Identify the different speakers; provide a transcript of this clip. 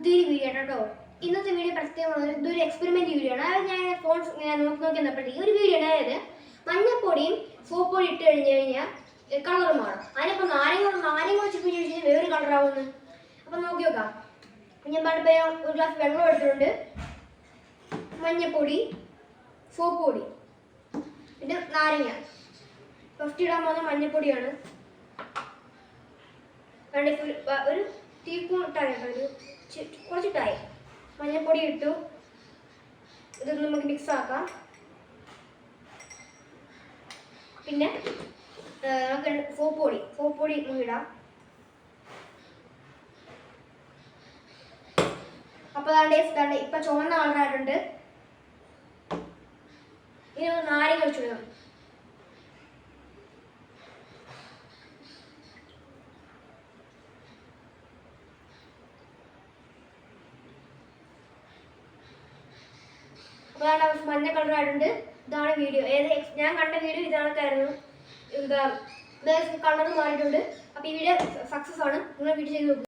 Speaker 1: പുതിയൊരു വീഡിയോ ആണ് കേട്ടോ. ഇന്നത്തെ വീഡിയോ പ്രത്യേകമാണ്, ഇതൊരു എക്സ്പെരിമെന്റ് വീഡിയോ ആണ്. അതായത് ഞാൻ ഫോൺ നോക്കി വന്നപ്പോഴത്തേക്ക് ഒരു വീഡിയോ ഉണ്ട്. അതായത് മഞ്ഞപ്പൊടിയും സോപ്പ് പൊടി ഇട്ട് കഴിഞ്ഞാൽ കളർ മാറും. അതിനിപ്പോൾ നാരങ്ങ വെച്ചിട്ട് ചോദിച്ചാൽ വേറൊരു കളറാവുന്നു. അപ്പം നോക്കി നോക്കാം. ഞാൻ പറഞ്ഞപ്പോൾ ഒരു ഗ്ലാസ് വെള്ളം എടുത്തിട്ടുണ്ട്, മഞ്ഞപ്പൊടി, സോപ്പ് പൊടി, പിന്നെ നാരങ്ങ. ഫസ്റ്റ് ഇടാൻ പോകുന്ന മഞ്ഞപ്പൊടിയാണ്. ഒരു ടീസ്പൂൺ ഇട്ടായി, കുറച്ചിട്ടായി മഞ്ഞപ്പൊടി ഇട്ടു. ഇത് നമുക്ക് മിക്സ് ആക്കാം. പിന്നെ നമുക്ക് സോപ്പ് പൊടി ഇടാം. അപ്പോൾ ഇതാണ്ട് ഇപ്പൊ ചുവന്ന കളറായിട്ടുണ്ട്. ഇനി നാരങ്ങ ഒഴിച്ചിടണം. അതാണ് മഞ്ഞ കളറായിട്ടുണ്ട്. ഇതാണ് വീഡിയോ. ഞാൻ കണ്ട വീഡിയോ ഇതാണൊക്കെയായിരുന്നു. കളർ മാറിയിട്ടുണ്ട്. അപ്പോൾ ഈ വീഡിയോ സക്സസ് ആണ്. നിങ്ങൾ വീഡിയോ ചെയ്ത് നോക്കുക.